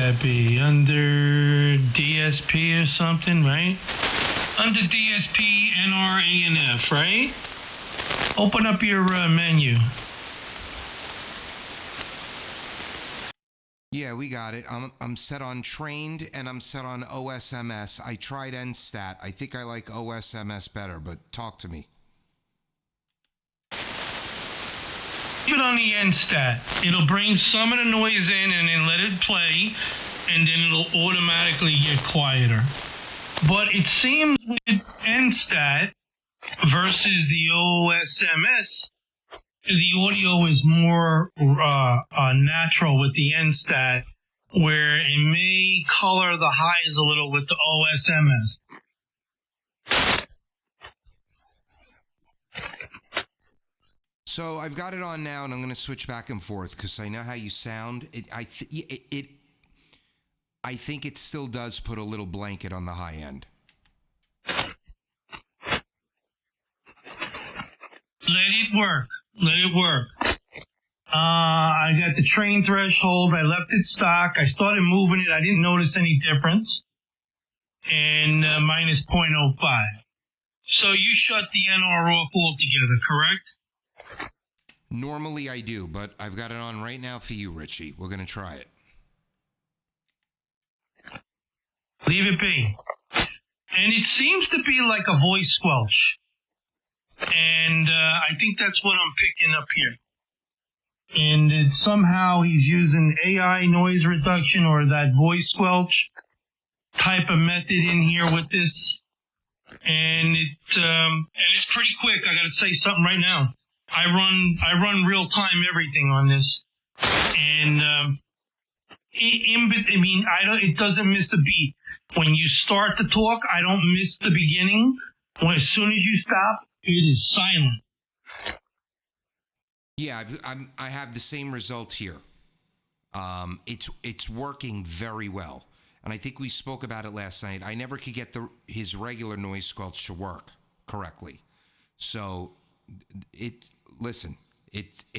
that be? Under DSP or something, right? Under DSP, NR, ANF, right? Open up your menu. Yeah, we got it. I'm set on trained and I'm set on OSMS. I tried NSTAT. I think I like OSMS better, but talk to me. Keep it on the NSTAT. It'll bring some of the noise in and then let it play, and then it'll automatically get quieter. But it seems with NSTAT versus the OSMS, the audio is more natural with the NSTAT, where it may color the highs a little with the OSMS. So I've got it on now, and I'm going to switch back and forth because I know how you sound. I think it still does put a little blanket on the high end. Let it work. Let it work. I got the train threshold. I left it stock. I started moving it. I didn't notice any difference. And minus 0.05. So you shut the NR off altogether, correct? Normally I do, but I've got it on right now for you, Richie. We're going to try it. Leave it be. And it seems to be like a voice squelch. And I think that's what I'm picking up here. And somehow he's using AI noise reduction or that voice squelch type of method in here with this. And it's pretty quick. I got to say something right now. I run real time everything on this, and it doesn't miss a beat. When you start to talk, I don't miss the beginning. As soon as you stop, it is silent. Yeah, I have the same result here. It's working very well, and I think we spoke about it last night. I never could get his regular noise squelch to work correctly, so it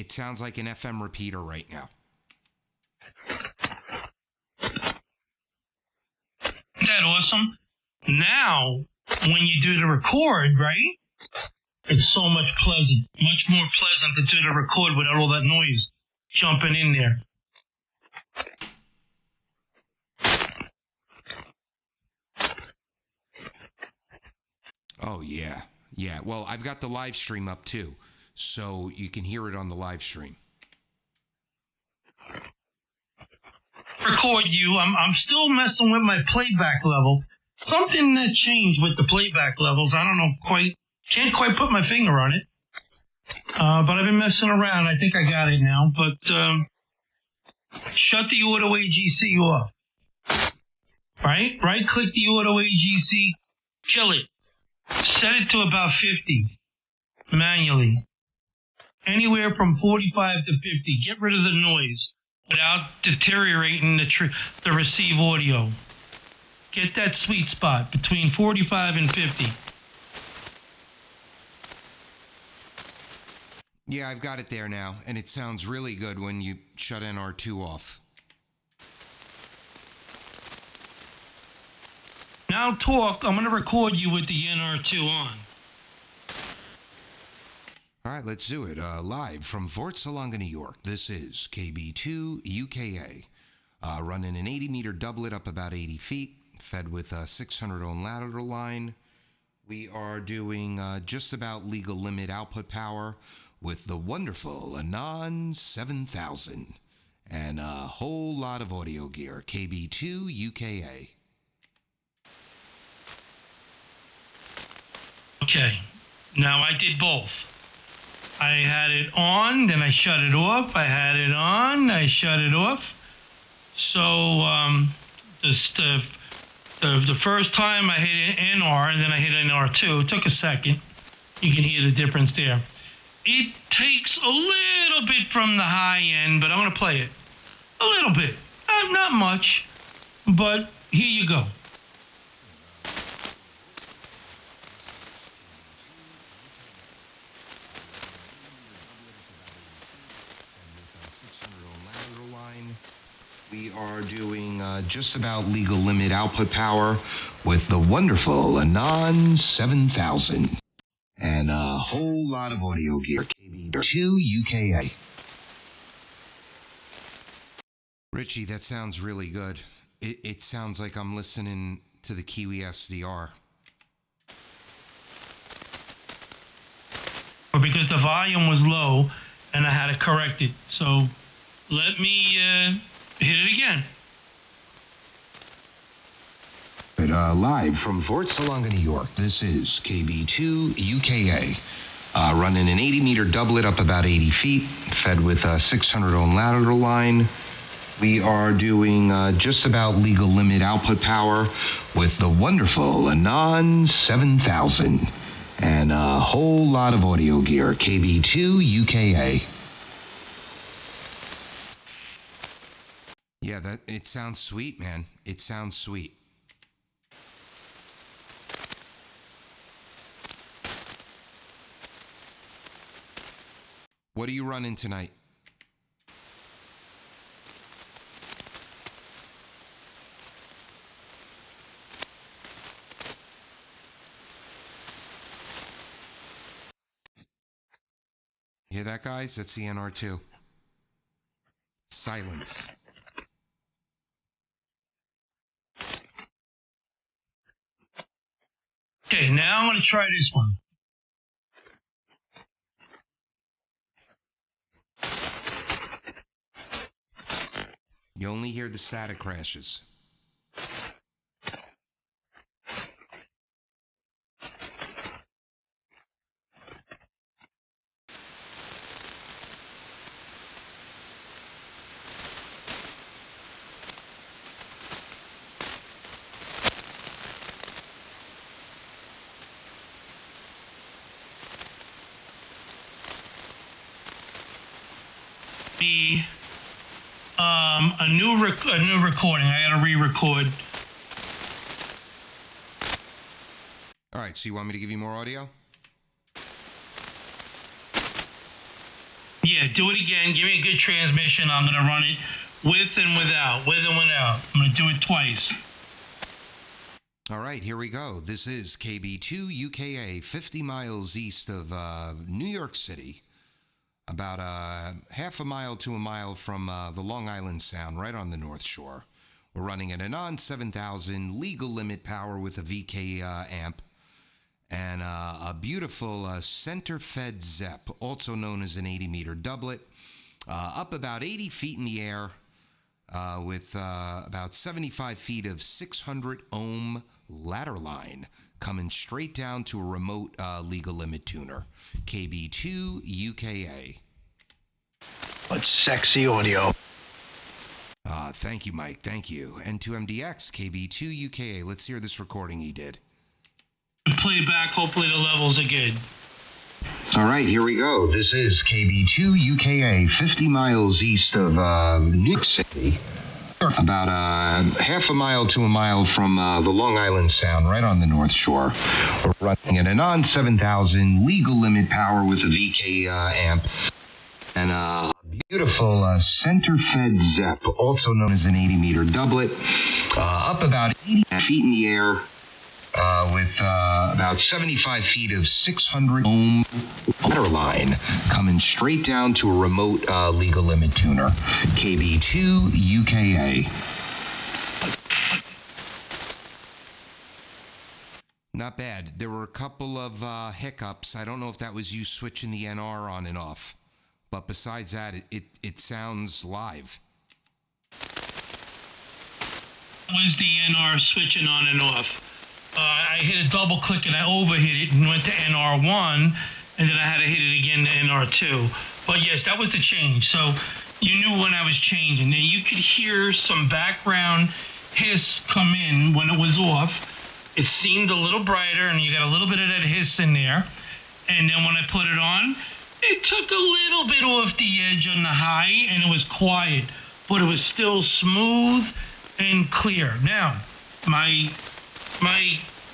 sounds like an FM repeater right now. Isn't that awesome? Now, when you do the record, right? It's so much much more pleasant to do the record without all that noise jumping in there. Oh, yeah. Yeah, well, I've got the live stream up too, so you can hear it on the live stream. Record you. I'm still messing with my playback level. Something that changed with the playback levels. I don't know can't quite put my finger on it. But I've been messing around. I think I got it now. But shut the auto AGC off. Right click the auto AGC, kill it. Set it to about 50 manually. Anywhere from 45 to 50. Get rid of the noise without deteriorating the receive audio. Get that sweet spot between 45 and 50. Yeah, I've got it there now, and it sounds really good when you shut NR2 off. Now talk. I'm going to record you with the NR2 on. All right, let's do it. Live from Fort Salonga, New York. This is KB2 UKA. Running an 80-meter doublet up about 80 feet, fed with a 600-ohm lateral line. We are doing just about legal limit output power with the wonderful Anon 7000 and a whole lot of audio gear. KB2 UKA. Okay, now I did both. I had it on, then I shut it off. I had it on, I shut it off. So the first time I hit NR and then I hit NR2, it took a second. You can hear the difference there. It takes a little bit from the high end, but I'm going to play it. A little bit. Not much, but here you go. We are are doing just about legal limit output power with the wonderful Anon 7000 and a whole lot of audio gear. KB2 UKA. Richie, that sounds really good. It sounds like I'm listening to the Kiwi SDR. Because the volume was low and I had to correct it. So let me hit it again. Live from Fort Salonga, New York, this is KB2 UKA. Running an 80-meter doublet up about 80 feet, fed with a 600-ohm lateral line. We are doing just about legal limit output power with the wonderful Anon 7000 and a whole lot of audio gear. KB2 UKA. Yeah, it sounds sweet, man. It sounds sweet. What are you running tonight? Hear that, guys? That's the NR2. Silence. Okay, now I'm going to try this one. You only hear the static crashes. A new recording. I got to re-record. All right, so you want me to give you more audio? Yeah, do it again. Give me a good transmission. I'm going to run it with and without. With and without. I'm going to do it twice. All right, here we go. This is KB2 UKA, 50 miles east of New York City. About half a mile to a mile from the Long Island Sound, right on the North Shore. We're running an Anon 7000 legal limit power with a VK amp and a beautiful center-fed ZEP, also known as an 80-meter doublet, up about 80 feet in the air with about 75 feet of 600-ohm ladder line coming straight down to a remote legal limit tuner. KB2 UKA. What sexy audio. Thank you, Mike. Thank you. N2MDX, KB2 UKA. Let's hear this recording he did. Play back. Hopefully the levels are good. All right, here we go. This is KB2 UKA, 50 miles east of New York City. About half a mile to a mile from the Long Island Sound, right on the North Shore. We're running an Anon 7000 legal limit power with a VK amp and a beautiful center-fed ZEP, also known as an 80-meter doublet, up about 80 feet in the air with about 75 feet of 600-ohm ladder line coming straight down to a remote legal limit tuner. KB2 UKA. Not bad. There were a couple of hiccups. I don't know if that was you switching the NR on and off. But besides that, it sounds live. Was the NR switching on and off? I hit a double click and I overhit it and went to NR1, and then I had to hit it again to NR2. But yes, that was the change. So you knew when I was changing. And you could hear some background hiss come in when it was off. It seemed a little brighter, and you got a little bit of that hiss in there. And then when I put it on, it took a little bit off the edge on the high, and it was quiet, but it was still smooth and clear. Now, my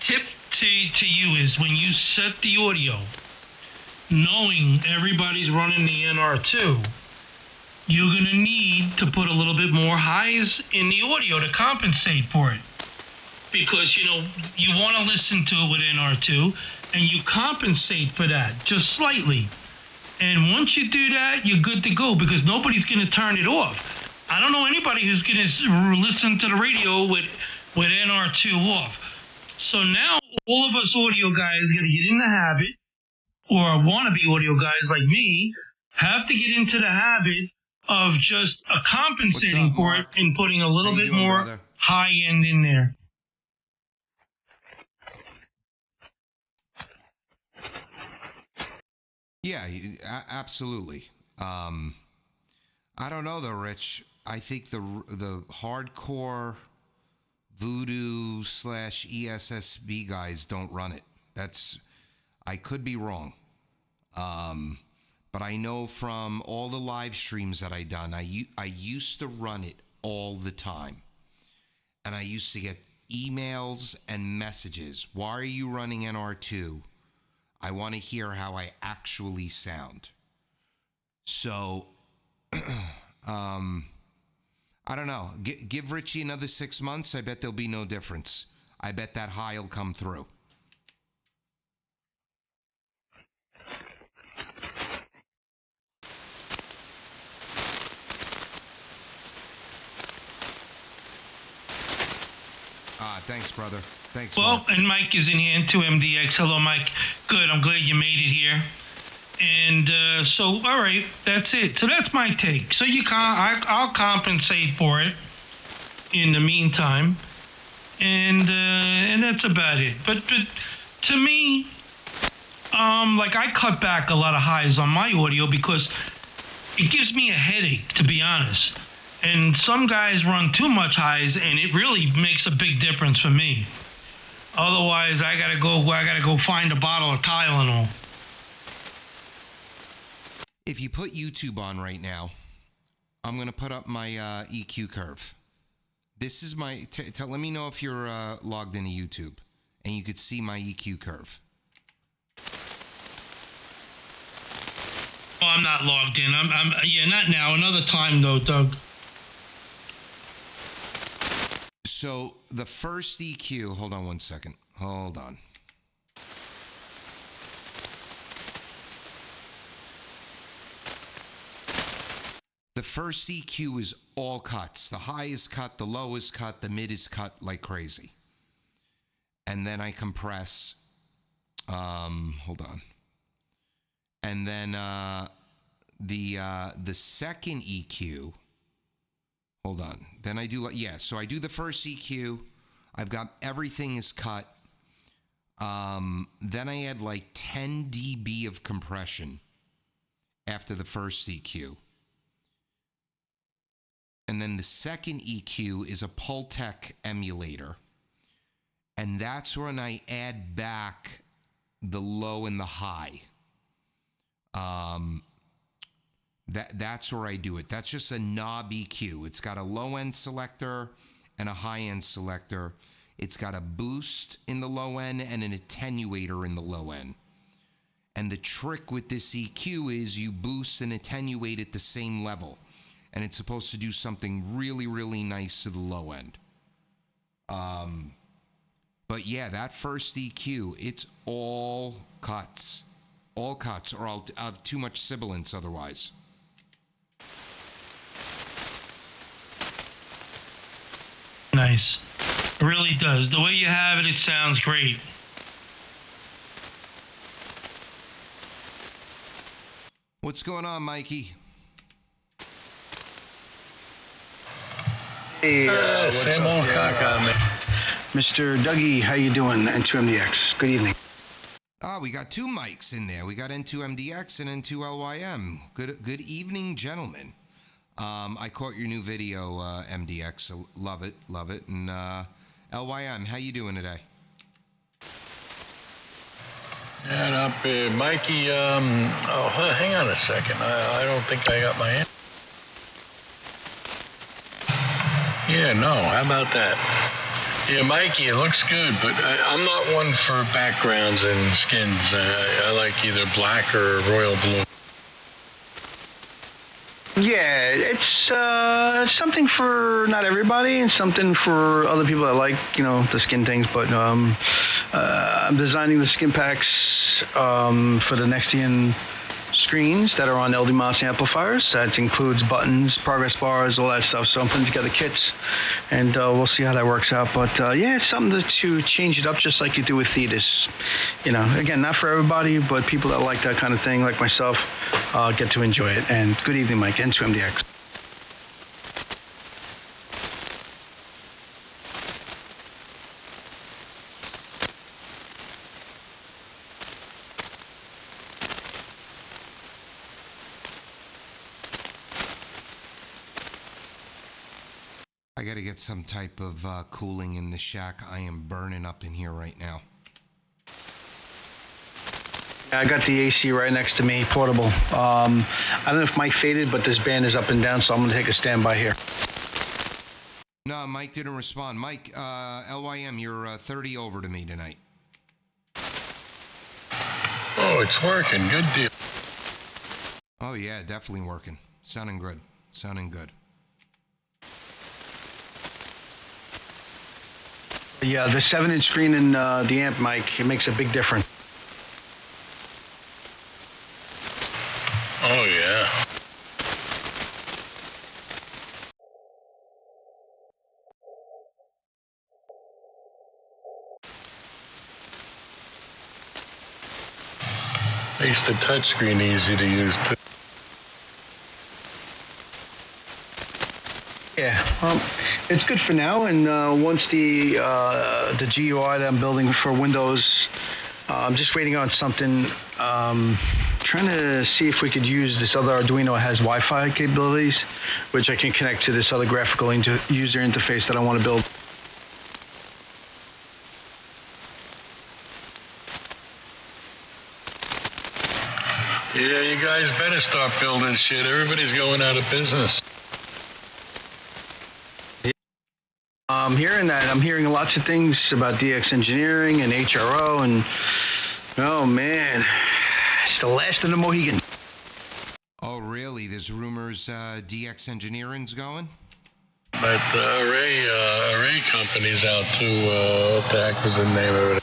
tip to you is when you set the audio, knowing everybody's running the NR2, you're going to need need to put a little bit more highs in the audio to compensate for it. Because, you want to listen to it with NR2, and you compensate for that just slightly. And once you do that, you're good to go because nobody's going to turn it off. I don't know anybody who's going to listen to the radio with NR2 off. So now all of us audio guys got to get in the habit, or wannabe audio guys like me, have to get into the habit of just compensating for it and putting a little bit more high end in there. Yeah, absolutely. I don't know though, Rich. I think the hardcore Voodoo / ESSB guys don't run it. I could be wrong. But I know from all the live streams that I done, I used to run it all the time. And I used to get emails and messages. Why are you running NR2? I want to hear how I actually sound. So, I don't know. Give Richie another 6 months. I bet there'll be no difference. I bet that high will come through. Thanks, brother. Thanks. Well, Mark. and Mike is in here, and 2MDX. Hello, Mike. Good. I'm glad you made it here. And so, all right, that's it. So that's my take. So I'll compensate for it in the meantime, and that's about it. But to me, like I cut back a lot of highs on my audio because it gives me a headache, to be honest. And some guys run too much highs, and it really makes a big difference for me. Otherwise, I gotta go find a bottle of Tylenol. If you put YouTube on right now, I'm gonna put up my EQ curve. This is my. Let me know if you're logged into YouTube, and you could see my EQ curve. Oh, I'm not logged in. I'm not now. Another time though, Doug. So the first EQ, hold on one second. Hold on. The first EQ is all cuts. The high is cut, the low is cut, the mid is cut like crazy. And then I compress. Hold on. And then the second EQ. Hold on. Then I do, so I do the first EQ. I've got everything is cut. Then I add like 10 dB of compression after the first EQ. And then the second EQ is a Pultec emulator. And that's when I add back the low and the high. That's where I do it. That's just a knob EQ. It's got a low end selector and a high end selector. It's got a boost in the low end and an attenuator in the low end. And the trick with this EQ is you boost and attenuate at the same level. And it's supposed to do something really, really nice to the low end. But yeah, that first EQ, it's all cuts. All cuts, or I'll have too much sibilance otherwise. Nice. It really does. The way you have it, it sounds great. What's going on, Mikey? Hey, same old cock, Mr. Dougie, how you doing? N2MDX. Good evening. We got two mics in there. We got N2MDX and N2LYM. Good evening, gentlemen. I caught your new video, MDX. Love it. And LYM, how you doing today? Yeah, not bad. Mikey, hang on a second. I don't think I got my answer. Yeah, no, how about that? Yeah, Mikey, it looks good, but I'm not one for backgrounds and skins. I like either black or royal blue. Yeah, it's it's something for not everybody, and something for other people that like, the skin things. But I'm designing the skin packs for the Nextion screens that are on LD Mouse amplifiers. That includes buttons, progress bars, all that stuff. So I'm putting together kits, and we'll see how that works out. But it's something to change it up, just like you do with Thetis. Again, not for everybody, but people that like that kind of thing, like myself, get to enjoy it. And good evening, Mike, N2MDX. I got to get some type of cooling in the shack. I am burning up in here right now. I got the AC right next to me, portable. I don't know if Mike faded, but this band is up and down, so I'm going to take a standby here. No, Mike didn't respond. Mike, LYM, you're 30 over to me tonight. Oh, it's working. Good deal. Oh, yeah, definitely working. Sounding good. Yeah, the 7-inch screen in the amp, Mike, it makes a big difference. Oh, yeah. Makes the touchscreen easy to use, too. Yeah, it's good for now, and once the GUI that I'm building for Windows, I'm just waiting on something. Trying to see if we could use this other Arduino that has Wi-Fi capabilities, which I can connect to this other graphical user interface that I want to build. Yeah, you guys better start building shit. Everybody's going out of business. I'm hearing that. I'm hearing lots of things about DX Engineering and HRO, and oh man, it's the last of the Mohegan. Oh, really? There's rumors DX Engineering's going? But Array Company's out too. What the heck was the name of it?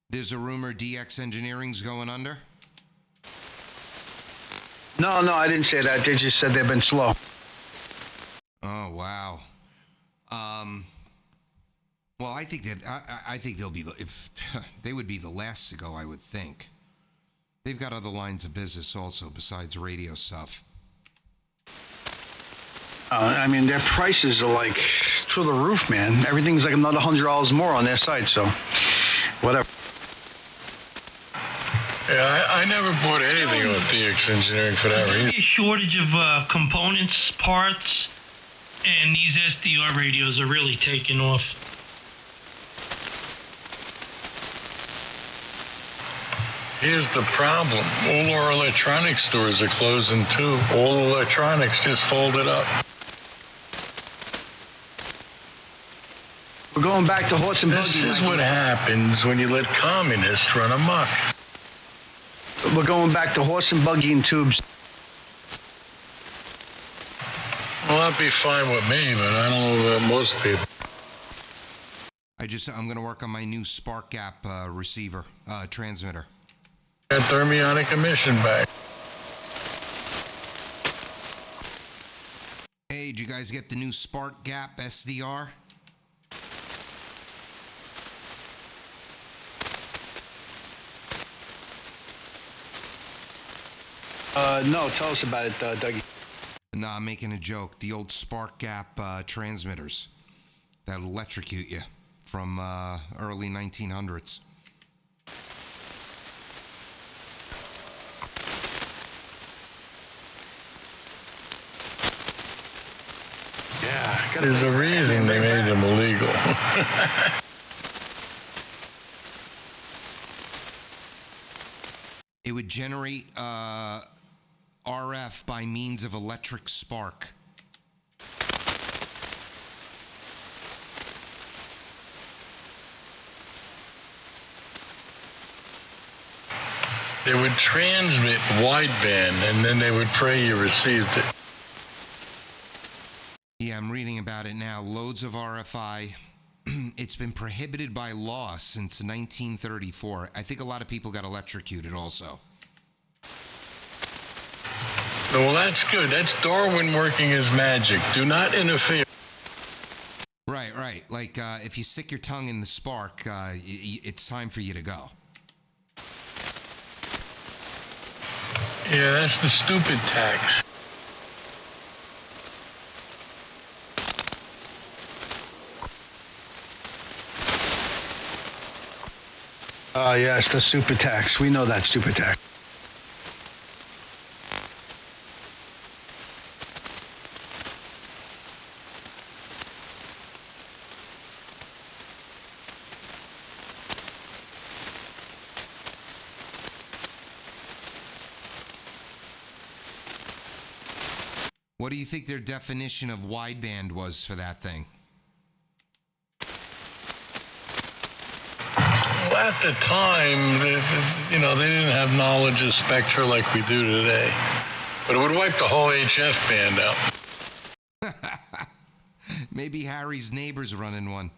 There's a rumor DX Engineering's going under? No, I didn't say that. They just said they've been slow. Oh, wow. Well, I think that I think they'll be if they would be the last to go. I would think they've got other lines of business also besides radio stuff. I mean, their prices are like through the roof, man. Everything's like another $100 more on their site, so whatever. Yeah, I never bought anything on DX Engineering for that reason. There's a shortage of components, parts, and these SDR radios are really taking off. Here's the problem. All our electronics stores are closing too. All electronics just folded up. We're going back to horse and buggy. This is what happens when you let communists run amok. We're going back to horse and buggy and tubes. Well, that'd be fine with me, but I don't know about most people. I'm going to work on my new Spark Gap receiver, transmitter. Got thermionic emission back. Hey, did you guys get the new Spark Gap SDR? No, tell us about it, Dougie. No, I'm making a joke. The old Spark Gap transmitters that electrocute you from early 1900s. Yeah. There's a reason they made them illegal. It would generate RF by means of electric spark. They would transmit wideband, and then they would pray you received it. Yeah, I'm reading about it now. Loads of RFI. It's been prohibited by law since 1934. I think a lot of people got electrocuted also. Well, that's good. That's Darwin working his magic. Do not interfere. Right. Like, if you stick your tongue in the spark, it's time for you to go. Yeah, that's the stupid tax. Yes, the super tax. We know that super tax. What do you think their definition of wideband was for that thing? Well, at the time, they didn't have knowledge of spectra like we do today. But it would wipe the whole HF band out. Maybe Harry's neighbor's running one.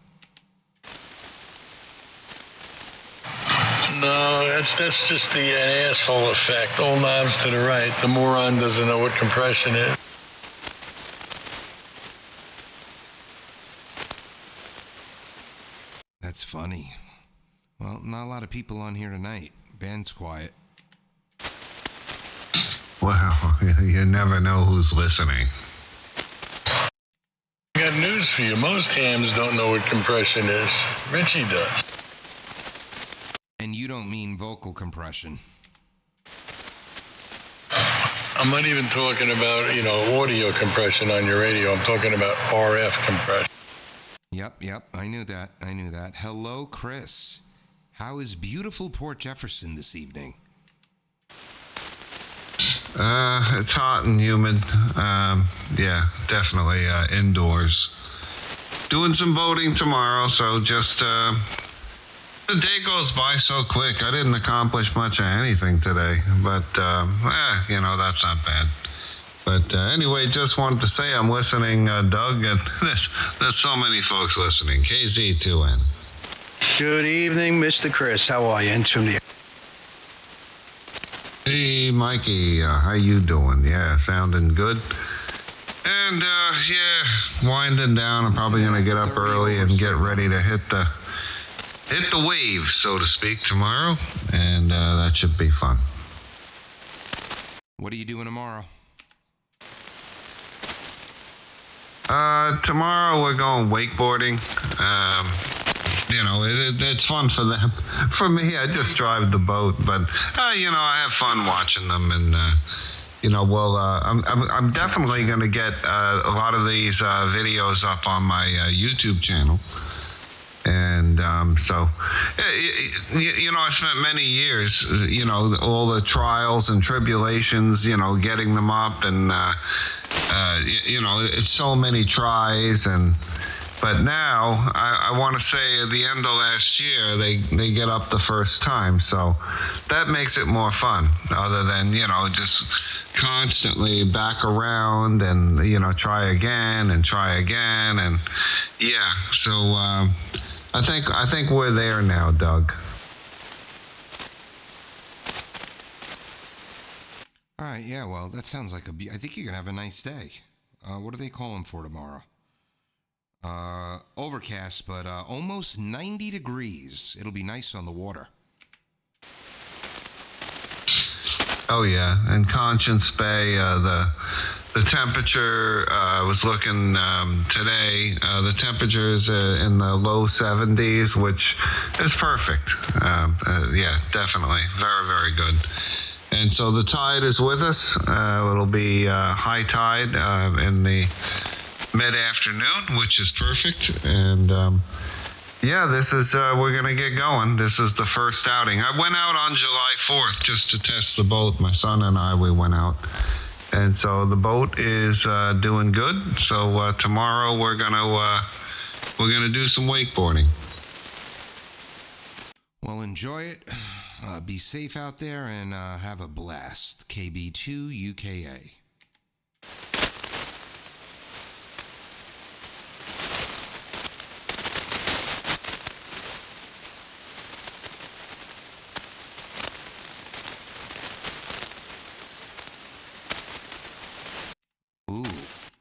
No, that's just the asshole effect. All knobs to the right. The moron doesn't know what compression is. That's funny. Well, not a lot of people on here tonight. Band's quiet. Well, you never know who's listening. I got news for you. Most hams don't know what compression is. Richie does. And you don't mean vocal compression. I'm not even talking about, audio compression on your radio. I'm talking about RF compression. Yep. I knew that. Hello, Chris. How is beautiful Port Jefferson this evening? It's hot and humid. Yeah, definitely indoors. Doing some boating tomorrow, so just the day goes by so quick. I didn't accomplish much of anything today, but that's not bad. But anyway, just wanted to say I'm listening, Doug, and there's so many folks listening. KZ2N. Good evening, Mr. Chris. How are you? It's from the... Hey, Mikey, how you doing? Yeah, sounding good. And, winding down. I'm probably going to get up early and get ready to hit the wave, so to speak, tomorrow. And that should be fun. What are you doing tomorrow? Tomorrow we're going wakeboarding. It's fun for them. For me, I just drive the boat, but I have fun watching them, and I'm definitely going to get a lot of these videos up on my YouTube channel. And so, I spent many years, all the trials and tribulations, getting them up, and it's so many tries, but now I want to say at the end of last year they get up the first time, so that makes it more fun. Other than just constantly back around and try again, and yeah. So I think we're there now, Doug. All right, yeah, well, that sounds like I think you're going to have a nice day. What are they calling for tomorrow? Overcast, but almost 90 degrees. It'll be nice on the water. Oh, yeah. In Conscience Bay, the temperature, was looking today, the temperature's in the low 70s, which is perfect. Yeah, definitely. Very, very good. And so the tide is with us. It'll be high tide in the mid-afternoon, which is perfect. And this is we're gonna get going. This is the first outing. I went out on July 4th just to test the boat. My son and we went out, and so the boat is doing good. So tomorrow we're gonna do some wakeboarding. Well, enjoy it. Be safe out there and have a blast. KB2 UKA.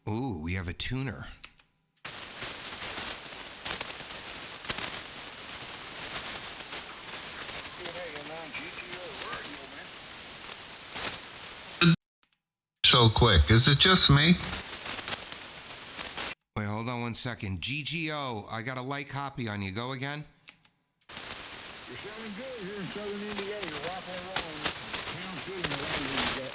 Ooh, we have a tuner. So quick. Is it just me? Wait, hold on 1 second. GGO, I got a light copy on you. Go again. You're sounding good here in Southern Indiana. You're rocking and rolling. Sounds good in the language you got.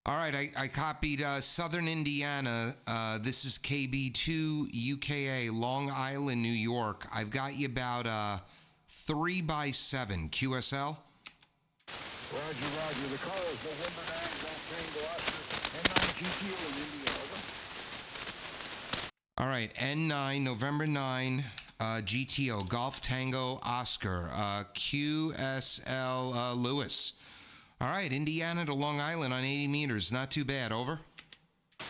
All right, I copied Southern Indiana. This is KB2 UKA, Long Island, New York. I've got you about 3x7 QSL. Roger. The call is November 9, Golf Tango Oscar, N9 GTO in India. Over. All right, N9, November 9, GTO, Golf Tango Oscar, QSL Lewis. All right, Indiana to Long Island on 80 meters. Not too bad. Over. No,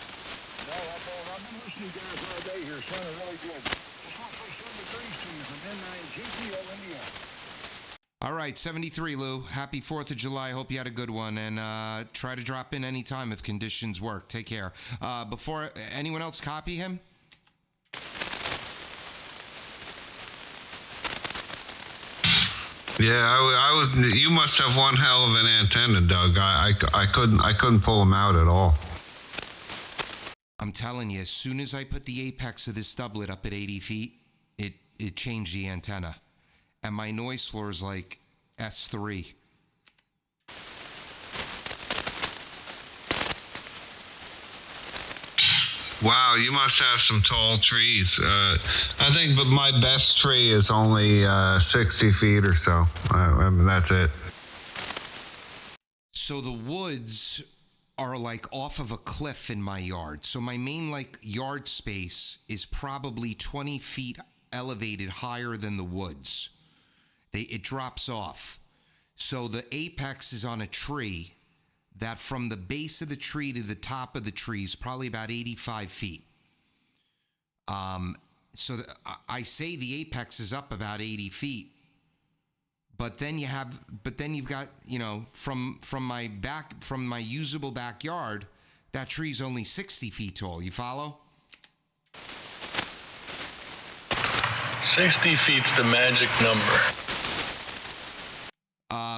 I've been listening to you guys all day here. Sounding really good. Just want to say something to grease to you from N9 GTO India. All right, 73, Lou. Happy 4th of July. Hope you had a good one. And try to drop in anytime if conditions work. Take care. Before anyone else copy him? Yeah, I was. You must have one hell of an antenna, Doug. I couldn't pull them out at all. I'm telling you, as soon as I put the apex of this doublet up at 80 feet, it changed the antenna. And my noise floor is like S3. Wow, you must have some tall trees. I think, but my best tree is only 60 feet or so. I mean, that's it. So the woods are like off of a cliff in my yard. So my main yard space is probably 20 feet elevated higher than the woods. It drops off. So the apex is on a tree that from the base of the tree to the top of the tree is probably about 85 feet. I say the apex is up about 80 feet, but then you've got, from my usable backyard, that tree's only 60 feet tall. You follow? 60 feet's the magic number.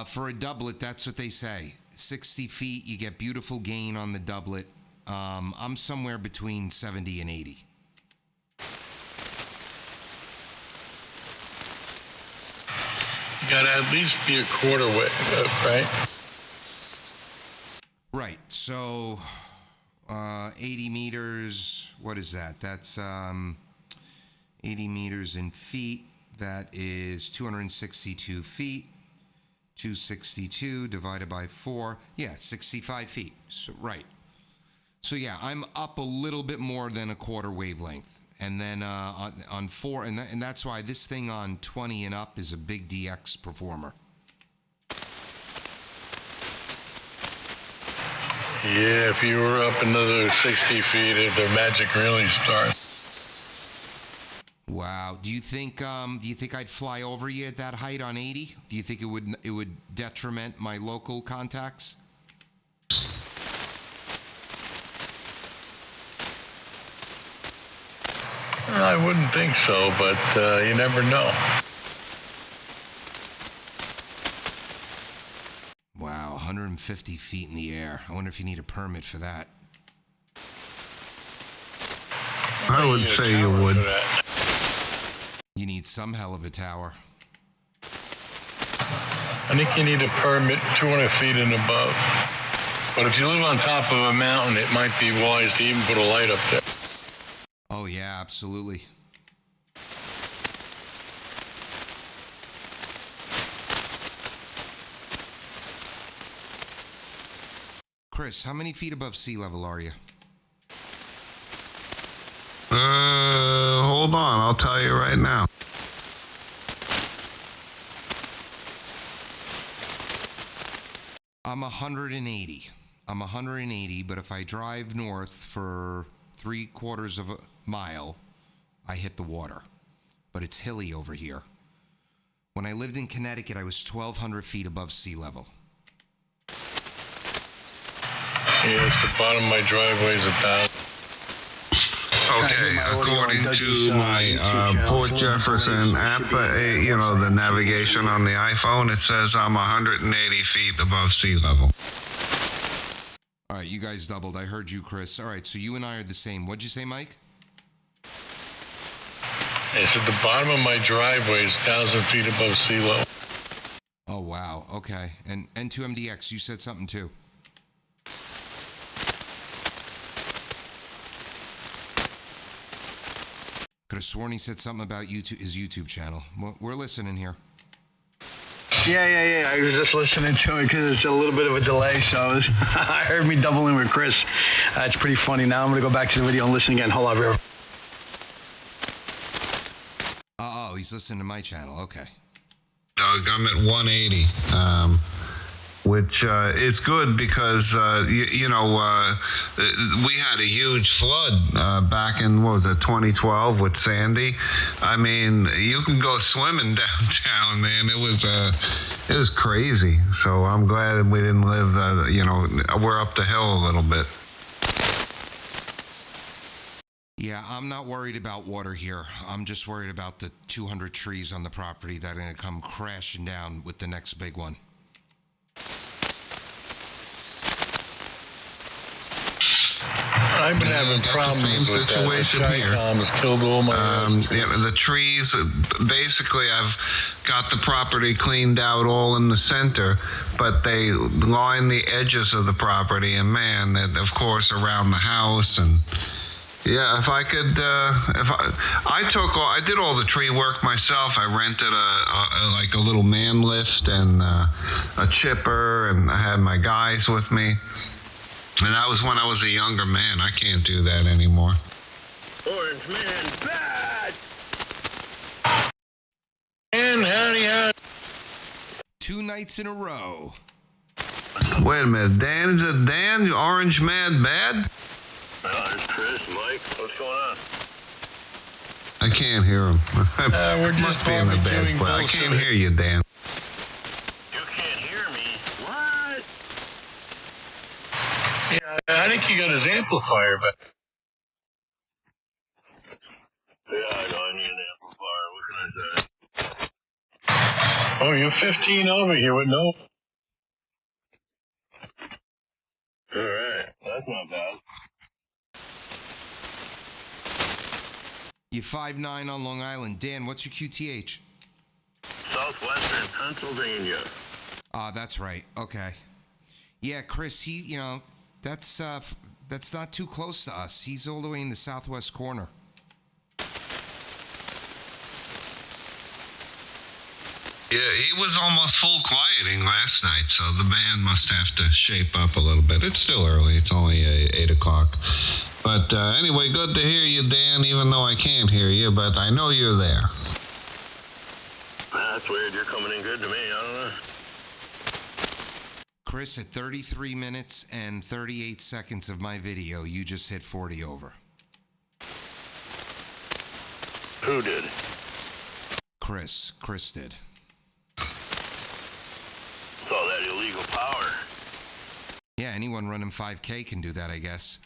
For a doublet, that's what they say. 60 feet, you get beautiful gain on the doublet. I'm somewhere between 70 and 80. You gotta at least be a quarter way, right? Right. So, 80 meters. What is that? That's 80 meters in feet. That is 262 feet. 262 divided by 4. Yeah, 65 feet. So, right. So, yeah, I'm up a little bit more than a quarter wavelength. And then on 4, and that's why this thing on 20 and up is a big DX performer. Yeah, if you were up another 60 feet, the magic really starts. Wow. Do you think I'd fly over you at that height on 80? Do you think it would detriment my local contacts? I wouldn't think so, but you never know. Wow, 150 feet in the air. I wonder if you need a permit for that. I would say you would. You need some hell of a tower. I think you need a permit 200 feet and above. But if you live on top of a mountain, it might be wise to even put a light up there. Oh, yeah, absolutely. Chris, how many feet above sea level are you? Hold on, I'll tell you right now. I'm 180. I'm 180, but if I drive north for 3/4 of a mile, I hit the water. But it's hilly over here. When I lived in Connecticut, I was 1,200 feet above sea level. Yeah, it's the bottom of my driveway is 1,000. Okay, according to my Port Jefferson app, the navigation on the iPhone, it says I'm 180 feet above sea level. All right, you guys doubled. I heard you, Chris. All right, so you and I are the same. What'd you say, Mike? I said the bottom of my driveway is 1,000 feet above sea level. Oh, wow. Okay. And N2MDX, you said something too. Could have sworn he said something about YouTube, his YouTube channel. We're listening here. Yeah. I was just listening to it because it's a little bit of a delay, so I heard me doubling with Chris. It's pretty funny. Now I'm going to go back to the video and listen again. Hold on, bro. Oh, he's listening to my channel. Okay. Doug, I'm at 180, which is good because, we had a huge flood back in, 2012 with Sandy. I mean, you can go swimming downtown, man. It was crazy. So I'm glad we didn't live, we're up the hill a little bit. Yeah, I'm not worried about water here. I'm just worried about the 200 trees on the property that are going to come crashing down with the next big one. I've been having problems with that. The Chi-Coms killed all my the trees, basically I've got the property cleaned out all in the center, but they line the edges of the property, and man, of course, around the house. And yeah, if I could, I did all the tree work myself. I rented a little man lift and a chipper, and I had my guys with me. And that was when I was a younger man. I can't do that anymore. Orange man, bad! And howdy. 2 nights in a row. Wait a minute, Dan? Is it Dan, the Orange Man Bad? It's Chris, Mike. What's going on? I can't hear him. We're just Must be in the bad barbecuing spot. I bullshit. can't hear you, Dan. You can't hear me? What? Yeah, I think he got his amplifier back. Yeah, I know I need an amplifier. What can I say? Oh, you're 15 over here with no... All right. That's not bad. You 5'9" on Long Island. Dan, what's your QTH? Southwestern Pennsylvania. That's right. Okay. Yeah, Chris, that's not too close to us. He's all the way in the southwest corner. Yeah, he was almost full quieting last night, so the band must have to shape up a little bit. It's still early. It's only 8 o'clock. But anyway, good to hear you, Dan, even though I can't hear you, but I know you're there. That's weird. You're coming in good to me. I don't know. Chris, at 33 minutes and 38 seconds of my video, you just hit 40 over. Who did? Chris did. It's all that illegal power. Yeah, anyone running 5K can do that, I guess.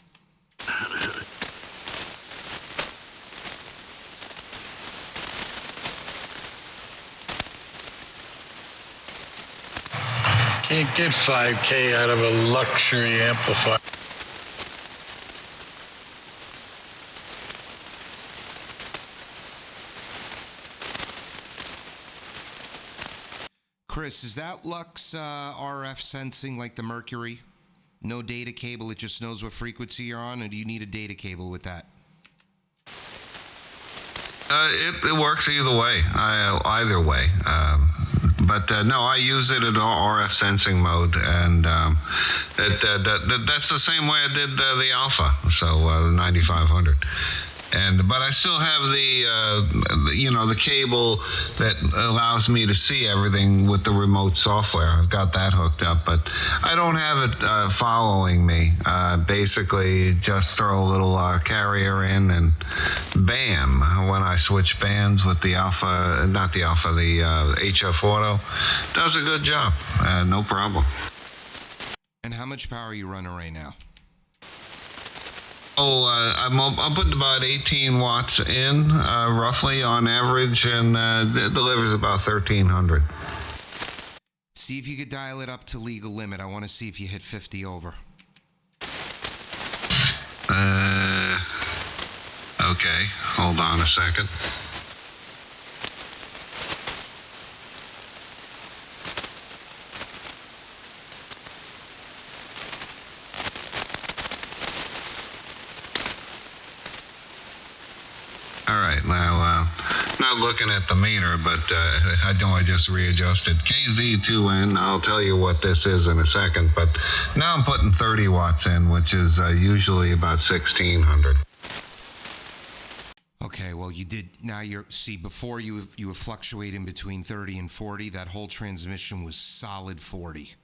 Can't get 5K out of a luxury amplifier. Chris, is that Lux RF sensing like the Mercury? No data cable, it just knows what frequency you're on, or do you need a data cable with that? It works either way. But no, I use it in RF sensing mode, and that's the same way I did the Alpha, so the 9500. But I still have the cable that allows me to see everything with the remote software. I've got that hooked up, but I don't have it following me. Basically, just throw a little carrier in and bam, when I switch bands with the HF Auto, does a good job. No problem. And how much power are you running right now? I'm putting about 18 watts in, roughly on average, and it delivers about 1,300. See if you could dial it up to legal limit. I want to see if you hit 50 over. Okay, hold on a second. All right, now, not looking at the meter, but I know I just readjusted. KZ2N, I'll tell you what this is in a second, but now I'm putting 30 watts in, which is usually about 1,600. Okay, well, you did. Now before you were fluctuating between 30 and 40. That whole transmission was solid 40.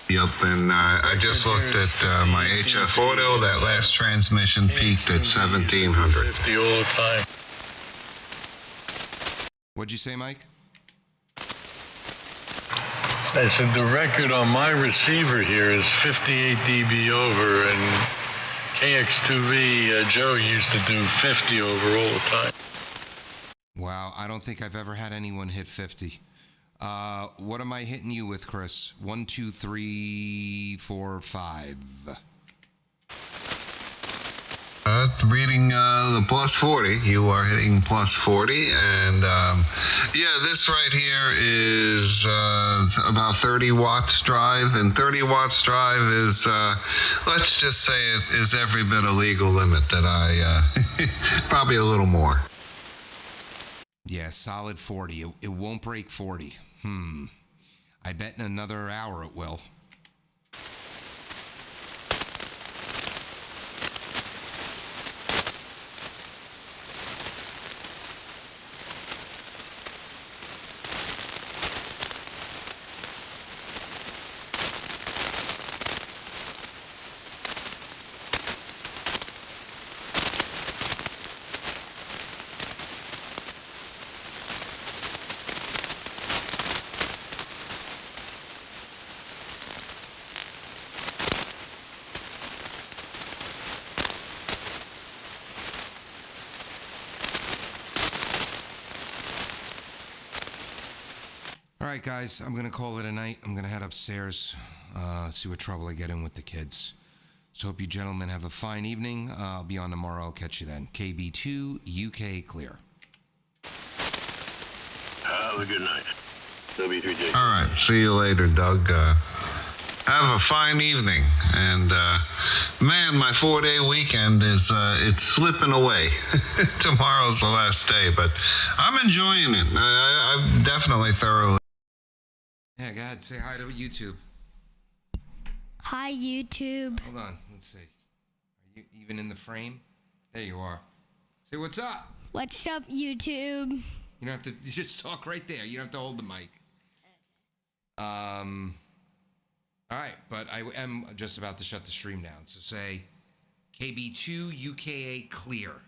Yep, and I just looked at my HF Auto. That last transmission peaked at 1,700. 50 all the time. What'd you say, Mike? I said the record on my receiver here is 58 dB over, and KX2V, Joe used to do 50 over all the time. Wow, I don't think I've ever had anyone hit 50. What am I hitting you with, Chris? 1, 2, 3, 4, 5. Reading the plus 40. You are hitting plus 40, and this right here is about 30 watts drive, and 30 watts drive is, let's just say it is every bit a legal limit that I, probably a little more. Yeah, solid 40. It won't break 40. I bet in another hour it will. All right, guys, I'm going to call it a night. I'm going to head upstairs, see what trouble I get in with the kids. So hope you gentlemen have a fine evening. I'll be on tomorrow. I'll catch you then. KB2 UK clear. Have a good night. W3J. All right, see you later, Doug. Have a fine evening, and man, my 4-day weekend is it's slipping away. Tomorrow's the last day, but I'm enjoying it. I've definitely thoroughly. Yeah, go ahead. Say hi to YouTube. Hi, YouTube. Hold on. Let's see. Are you even in the frame? There you are. Say what's up. What's up, YouTube? You don't have to. You just talk right there. You don't have to hold the mic. All right, but I am just about to shut the stream down. So say KB2 UKA clear.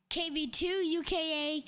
KB2 UKA